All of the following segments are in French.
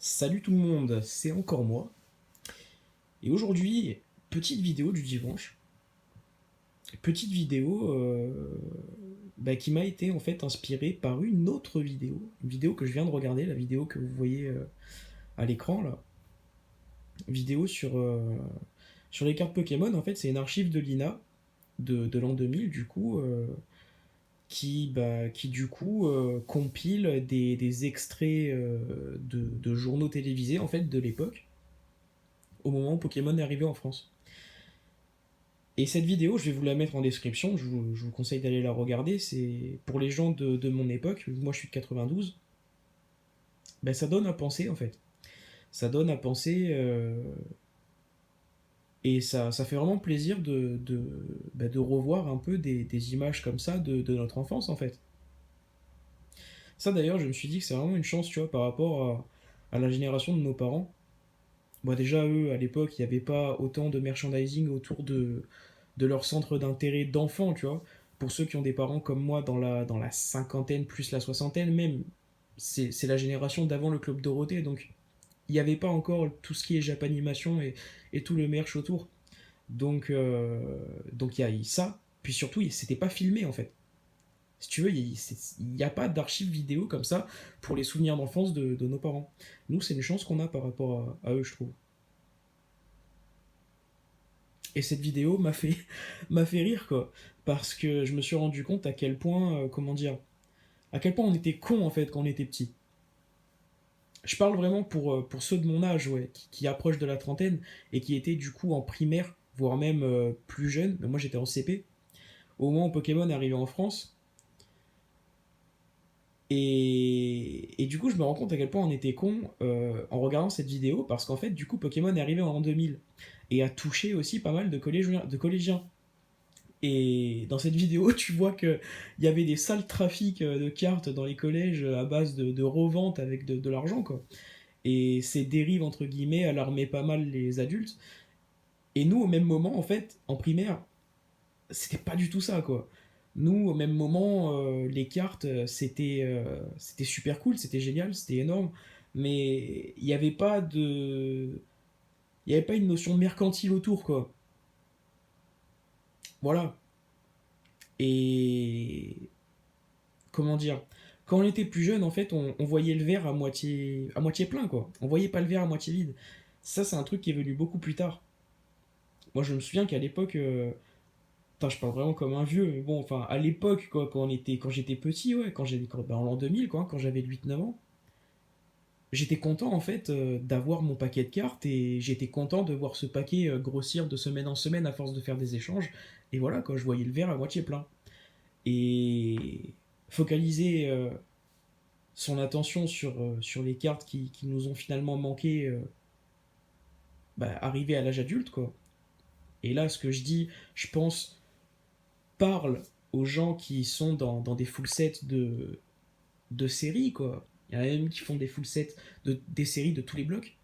Salut tout le monde, c'est encore moi. Et aujourd'hui, petite vidéo du dimanche. Petite vidéo qui m'a été en fait inspirée par une autre vidéo. Une vidéo que je viens de regarder, la vidéo que vous voyez à l'écran là. Vidéo sur les cartes Pokémon. En fait, c'est une archive de l'INA de l'an 2000 du coup. Qui du coup compile des extraits de journaux télévisés en fait de l'époque au moment où Pokémon est arrivé en France. Et cette vidéo, je vais vous la mettre en description, je vous conseille d'aller la regarder, c'est pour les gens de mon époque, moi je suis de 92, ben ça donne à penser en fait. Ça donne à penser et ça fait vraiment plaisir de revoir un peu des images comme ça de notre enfance en fait. Ça d'ailleurs, je me suis dit que c'est vraiment une chance, tu vois, par rapport à la génération de nos parents. Bon, déjà, eux, à l'époque, il n'y avait pas autant de merchandising autour de leur centre d'intérêt d'enfants, tu vois. Pour ceux qui ont des parents comme moi dans la cinquantaine plus la soixantaine, même, c'est la génération d'avant le Club Dorothée, donc il n'y avait pas encore tout ce qui est Japanimation et tout le merch autour. Donc il y a ça, puis surtout, c'était pas filmé en fait. Si tu veux, il n'y a pas d'archives vidéo comme ça pour les souvenirs d'enfance de nos parents. Nous, c'est une chance qu'on a par rapport à eux, je trouve. Et cette vidéo m'a fait rire, quoi. Parce que je me suis rendu compte à quel point, comment dire, à quel point on était cons, en fait, quand on était petit. Je parle vraiment pour ceux de mon âge, ouais, qui approchent de la trentaine et qui étaient du coup en primaire, voire même plus jeunes. Mais moi, j'étais en CP. Au moment où Pokémon est arrivé en France. Et du coup, je me rends compte à quel point on était cons en regardant cette vidéo, parce qu'en fait, du coup, Pokémon est arrivé en 2000 et a touché aussi pas mal de collégiens. Et dans cette vidéo, tu vois qu'il y avait des sales trafics de cartes dans les collèges à base de revente avec de l'argent, quoi. Et ces dérives, entre guillemets, alarmaient pas mal les adultes. Et nous, au même moment, en fait, en primaire, c'était pas du tout ça, quoi. Nous, au même moment, les cartes, c'était super cool, c'était génial, c'était énorme. Mais il n'y avait pas de... Il n'y avait pas une notion mercantile autour, quoi. Voilà. Et comment dire, quand on était plus jeune, en fait, on voyait le verre à moitié plein, quoi. On voyait pas le verre à moitié vide. Ça, c'est un truc qui est venu beaucoup plus tard. Moi, je me souviens qu'à l'époque, putain, je parle vraiment comme un vieux, mais bon, enfin, à l'époque, quoi, quand j'étais petit, ouais, en l'an 2000, quoi, quand j'avais 8 9 ans, j'étais content, en fait, d'avoir mon paquet de cartes et j'étais content de voir ce paquet grossir de semaine en semaine à force de faire des échanges. Et voilà, quoi, je voyais le verre à moitié plein. Et focaliser son attention sur les cartes qui nous ont finalement manqué arrivé à l'âge adulte, quoi. Et là, ce que je dis, je pense, parle aux gens qui sont dans des full sets de séries, quoi. Il y en a même qui font des full sets des séries de tous les blocs.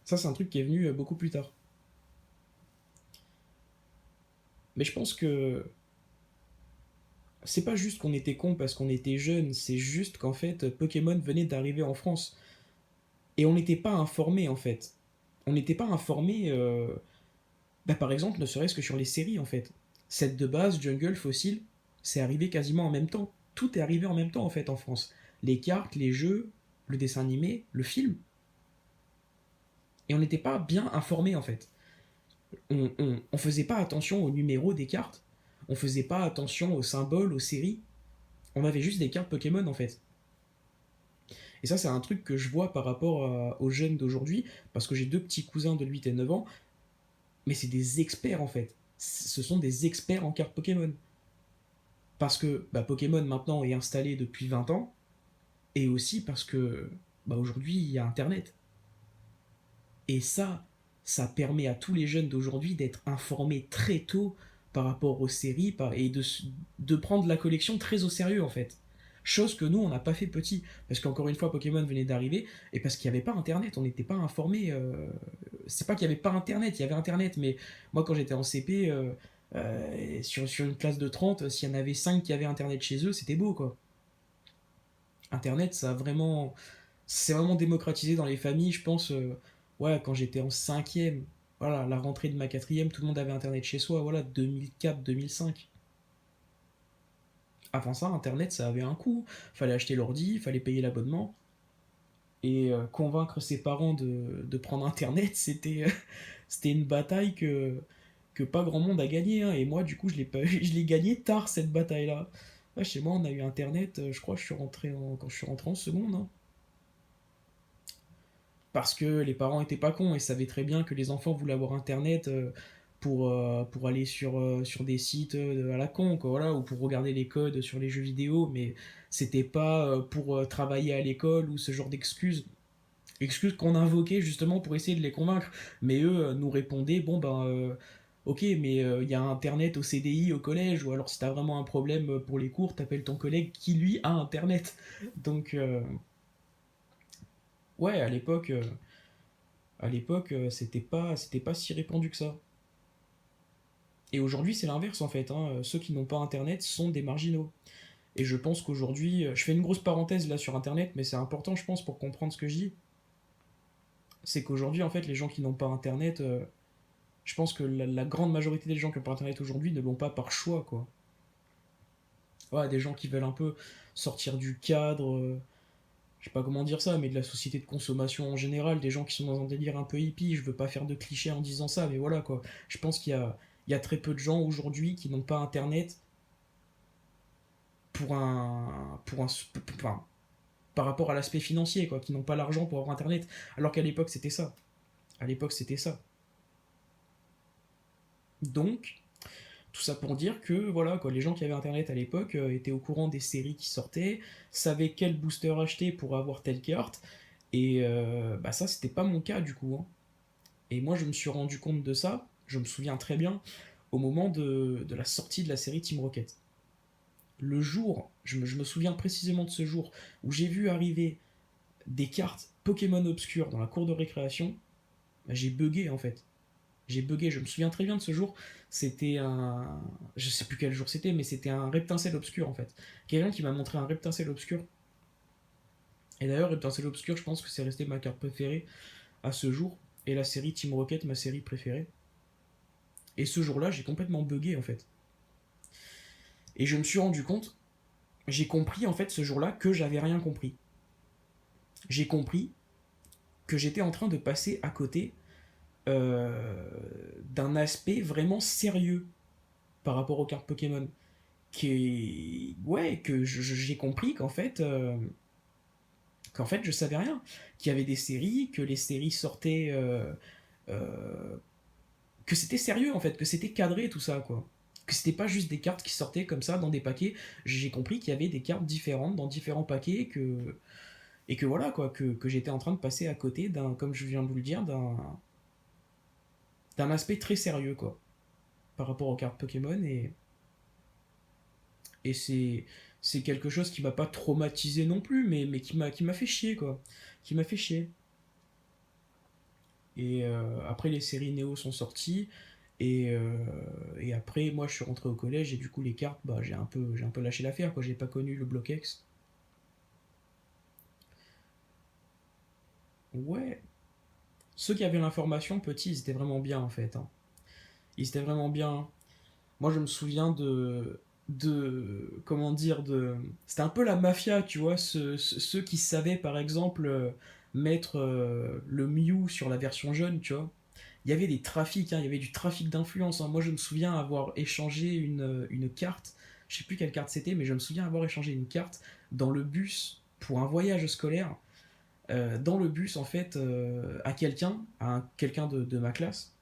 Ça, c'est un truc qui est venu beaucoup plus tard. Mais je pense que c'est pas juste qu'on était con parce qu'on était jeune, c'est juste qu'en fait, Pokémon venait d'arriver en France. Et on n'était pas informé, en fait. On n'était pas informé par exemple, ne serait-ce que sur les séries en fait. Set de base, Jungle, Fossil, c'est arrivé quasiment en même temps. Tout est arrivé en même temps en fait en France. Les cartes, les jeux, le dessin animé, le film. Et on n'était pas bien informé en fait. On faisait pas attention aux numéros des cartes. On faisait pas attention aux symboles, aux séries. On avait juste des cartes Pokémon en fait. Et ça, c'est un truc que je vois par rapport aux jeunes d'aujourd'hui, parce que j'ai deux petits cousins de 8 et 9 ans, mais c'est des experts en fait. Ce sont des experts en cartes Pokémon. Parce que Pokémon maintenant est installé depuis 20 ans, et aussi parce que aujourd'hui il y a Internet. Et ça permet à tous les jeunes d'aujourd'hui d'être informés très tôt par rapport aux séries et de prendre la collection très au sérieux en fait. Chose que nous on n'a pas fait petit. Parce qu'encore une fois Pokémon venait d'arriver, et parce qu'il n'y avait pas Internet, on n'était pas informés. C'est pas qu'il n'y avait pas Internet, il y avait Internet, mais moi quand j'étais en CP, sur une classe de 30, s'il y en avait 5 qui avaient Internet chez eux, c'était beau quoi. Internet, ça a vraiment. C'est vraiment démocratisé dans les familles, je pense. Ouais, quand j'étais en cinquième, voilà, la rentrée de ma quatrième, tout le monde avait Internet chez soi, voilà, 2004, 2005. Avant ça, Internet, ça avait un coût. Fallait acheter l'ordi, fallait payer l'abonnement. Et convaincre ses parents de prendre Internet, c'était une bataille que pas grand monde a gagné, hein. Et moi, du coup, je l'ai gagné tard, cette bataille-là. Ouais, chez moi, on a eu Internet, je crois que quand je suis rentré en seconde, hein. Parce que les parents étaient pas cons et savaient très bien que les enfants voulaient avoir Internet pour aller sur des sites à la con, quoi, voilà, ou pour regarder les codes sur les jeux vidéo, mais c'était pas pour travailler à l'école ou ce genre d'excuses. Excuses qu'on invoquait justement pour essayer de les convaincre. Mais eux nous répondaient, bon ben, ok, mais il y a Internet au CDI au collège, ou alors si t'as vraiment un problème pour les cours, t'appelles ton collègue qui lui a Internet. Donc, ouais, à l'époque, c'était pas si répandu que ça. Et aujourd'hui, c'est l'inverse en fait, hein. Ceux qui n'ont pas Internet sont des marginaux. Et je pense qu'aujourd'hui, je fais une grosse parenthèse là sur Internet, mais c'est important, je pense, pour comprendre ce que je dis. C'est qu'aujourd'hui, en fait, les gens qui n'ont pas Internet, je pense que la grande majorité des gens qui ont pas Internet aujourd'hui ne l'ont pas par choix, quoi. Ouais, des gens qui veulent un peu sortir du cadre, je sais pas comment dire ça, mais de la société de consommation en général, des gens qui sont dans un délire un peu hippie, je veux pas faire de clichés en disant ça, mais voilà, quoi. Je pense qu'il y a très peu de gens aujourd'hui qui n'ont pas Internet enfin, par rapport à l'aspect financier, quoi, qui n'ont pas l'argent pour avoir Internet, alors qu'à l'époque, c'était ça. À l'époque, c'était ça. Donc, tout ça pour dire que voilà quoi, les gens qui avaient internet à l'époque étaient au courant des séries qui sortaient, savaient quel booster acheter pour avoir telle carte, et bah ça c'était pas mon cas du coup, hein. Et moi je me suis rendu compte de ça, je me souviens très bien, au moment de la sortie de la série Team Rocket. Le jour, je me souviens précisément de ce jour où j'ai vu arriver des cartes Pokémon obscures dans la cour de récréation, bah, j'ai bugué en fait. J'ai bugué, je me souviens très bien de ce jour. C'était un. Je sais plus quel jour c'était, mais c'était un Reptincelle obscur en fait. Quelqu'un qui m'a montré un Reptincelle obscur. Et d'ailleurs, Reptincelle obscur, je pense que c'est resté ma carte préférée à ce jour. Et la série Team Rocket, ma série préférée. Et ce jour-là, j'ai complètement bugué en fait. Et je me suis rendu compte, j'ai compris en fait ce jour-là que j'avais rien compris. J'ai compris que j'étais en train de passer à côté d'un aspect vraiment sérieux par rapport aux cartes Pokémon. Ouais, que j'ai compris qu'en fait je savais rien, qu'il y avait des séries, que les séries sortaient, euh, que c'était sérieux en fait, que c'était cadré tout ça quoi, que c'était pas juste des cartes qui sortaient comme ça dans des paquets. J'ai compris qu'il y avait des cartes différentes dans différents paquets, et que voilà quoi, que j'étais en train de passer à côté d'un, comme je viens de vous le dire, d'un aspect très sérieux quoi par rapport aux cartes Pokémon. Et c'est quelque chose qui m'a pas traumatisé non plus, mais qui m'a fait chier, quoi. Qui m'a fait chier. Et après, les séries Néo sont sorties. Et après, moi, je suis rentré au collège. Et du coup, les cartes, bah, j'ai un peu lâché l'affaire, quoi. J'ai pas connu le Block-X. Ouais. Ceux qui avaient l'information, petits, ils étaient vraiment bien, en fait, hein. Ils étaient vraiment bien. Moi, je me souviens comment dire, c'était un peu la mafia, tu vois, ceux qui savaient, par exemple, mettre le Mew sur la version jeune, tu vois. Il y avait des trafics, hein, il y avait du trafic d'influence, hein. Moi, je me souviens avoir échangé une carte, je sais plus quelle carte c'était, mais je me souviens avoir échangé une carte dans le bus pour un voyage scolaire, dans le bus, en fait, à quelqu'un de ma classe,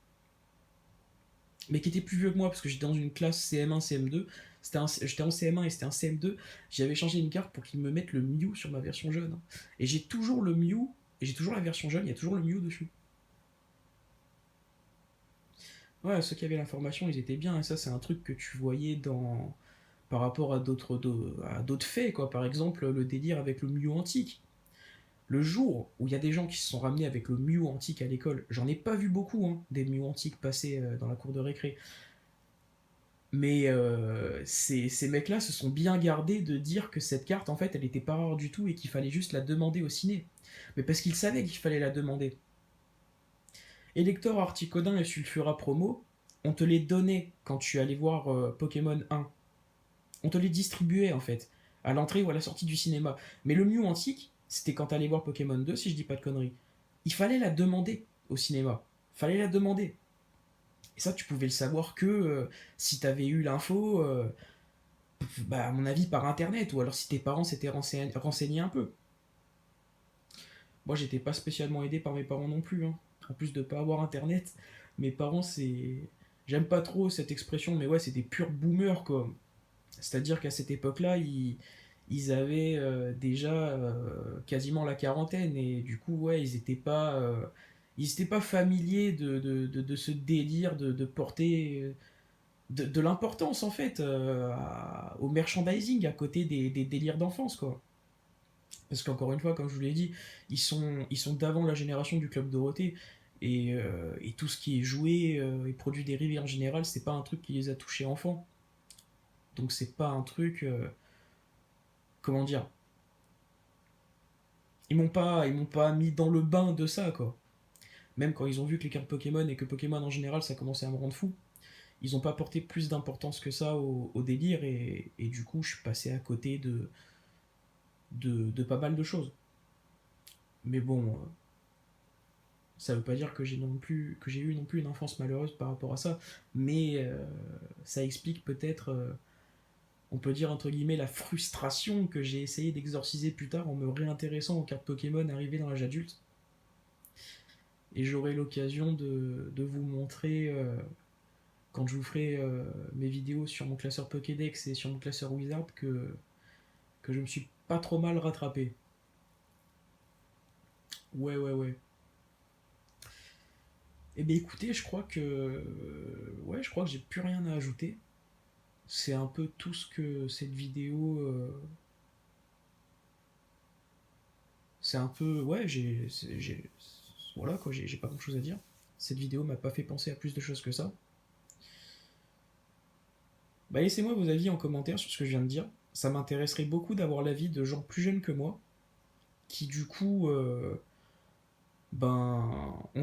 mais qui était plus vieux que moi, parce que j'étais dans une classe CM1, CM2. J'étais en CM1 et c'était un CM2. J'avais changé une carte pour qu'ils me mettent le Mew sur ma version jeune. Et j'ai toujours le Mew, et j'ai toujours la version jeune, il y a toujours le Mew dessus. Ouais, ceux qui avaient l'information, ils étaient bien, et ça, c'est un truc que tu voyais par rapport à d'autres faits, quoi. Par exemple, le délire avec le Mew antique. Le jour où il y a des gens qui se sont ramenés avec le Mew antique à l'école, j'en ai pas vu beaucoup, hein, des Mew antiques passer dans la cour de récré. Mais ces mecs-là se sont bien gardés de dire que cette carte, en fait, elle était pas rare du tout et qu'il fallait juste la demander au ciné. Mais parce qu'ils savaient qu'il fallait la demander. Elector, Articodin et Sulfura Promo, on te les donnait quand tu allais voir Pokémon 1. On te les distribuait, en fait, à l'entrée ou à la sortie du cinéma. Mais le Mew antique, c'était quand t'allais voir Pokémon 2, si je dis pas de conneries. Il fallait la demander au cinéma. Fallait la demander. Et ça, tu pouvais le savoir que si t'avais eu l'info, bah, à mon avis, par internet, ou alors si tes parents s'étaient renseignés un peu. Moi, j'étais pas spécialement aidé par mes parents non plus, hein. En plus de pas avoir internet, mes parents, c'est. J'aime pas trop cette expression, mais ouais, c'est des purs boomers, quoi. C'est-à-dire qu'à cette époque-là, ils avaient déjà quasiment la quarantaine, et du coup, ouais, ils étaient pas familiers de ce délire de porter de l'importance en fait au merchandising à côté des délires d'enfance quoi. Parce qu'encore une fois, comme je vous l'ai dit, ils sont d'avant la génération du Club Dorothée et tout ce qui est joué et produit dérivés en général, c'est pas un truc qui les a touchés enfants. Donc c'est pas un truc, comment dire, ils m'ont pas mis dans le bain de ça quoi. Même quand ils ont vu que les cartes Pokémon et que Pokémon en général ça commençait à me rendre fou, ils ont pas porté plus d'importance que ça au délire et du coup je suis passé à côté de pas mal de choses. Mais bon, ça veut pas dire que j'ai eu non plus une enfance malheureuse par rapport à ça, mais ça explique peut-être, on peut dire entre guillemets, la frustration que j'ai essayé d'exorciser plus tard en me réintéressant aux cartes Pokémon arrivées dans l'âge adulte. Et j'aurai l'occasion de vous montrer, quand je vous ferai mes vidéos sur mon classeur Pokédex et sur mon classeur Wizard, que je me suis pas trop mal rattrapé. Ouais, ouais, ouais. Eh bien écoutez, ouais, je crois que j'ai plus rien à ajouter. C'est un peu tout ce que cette vidéo. C'est un peu. Ouais, voilà quoi, j'ai pas grand chose à dire. Cette vidéo m'a pas fait penser à plus de choses que ça. Bah laissez-moi vos avis en commentaire sur ce que je viens de dire. Ça m'intéresserait beaucoup d'avoir l'avis de gens plus jeunes que moi, qui du coup ont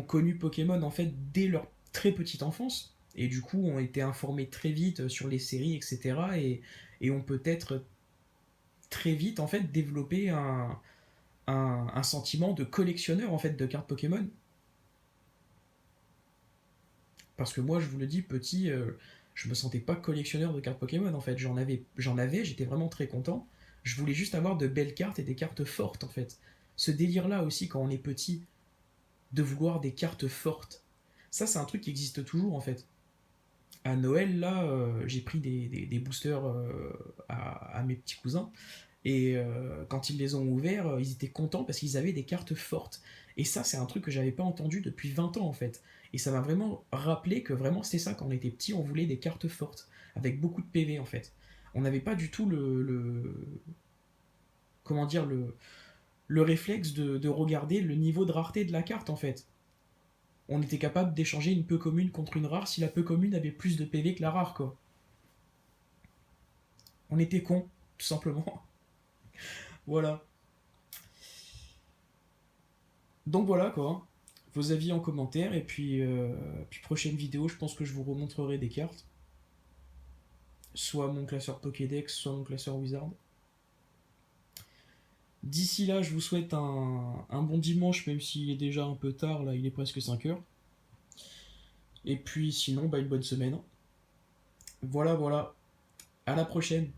connu Pokémon en fait dès leur très petite enfance, et du coup ont été informés très vite sur les séries, etc. Et ont peut-être très vite en fait développé un sentiment de collectionneur en fait de cartes Pokémon. Parce que moi, je vous le dis, petit, je me sentais pas collectionneur de cartes Pokémon en fait. J'étais vraiment très content. Je voulais juste avoir de belles cartes et des cartes fortes en fait. Ce délire-là aussi, quand on est petit, de vouloir des cartes fortes, ça c'est un truc qui existe toujours en fait. À Noël, là, j'ai pris des boosters à mes petits cousins. Et quand ils les ont ouverts, ils étaient contents parce qu'ils avaient des cartes fortes. Et ça, c'est un truc que j'avais pas entendu depuis 20 ans en fait. Et ça m'a vraiment rappelé que vraiment c'était ça, quand on était petit, on voulait des cartes fortes, avec beaucoup de PV en fait. On n'avait pas du tout comment dire, le réflexe de regarder le niveau de rareté de la carte en fait. On était capable d'échanger une peu commune contre une rare si la peu commune avait plus de PV que la rare quoi. On était cons, tout simplement. Voilà. Donc voilà quoi. Vos avis en commentaire et puis prochaine vidéo, je pense que je vous remontrerai des cartes. Soit mon classeur Pokédex, soit mon classeur Wizard. D'ici là, je vous souhaite un bon dimanche, même s'il est déjà un peu tard, là il est presque 5 heures. Et puis sinon, bah, une bonne semaine. Voilà, voilà. À la prochaine.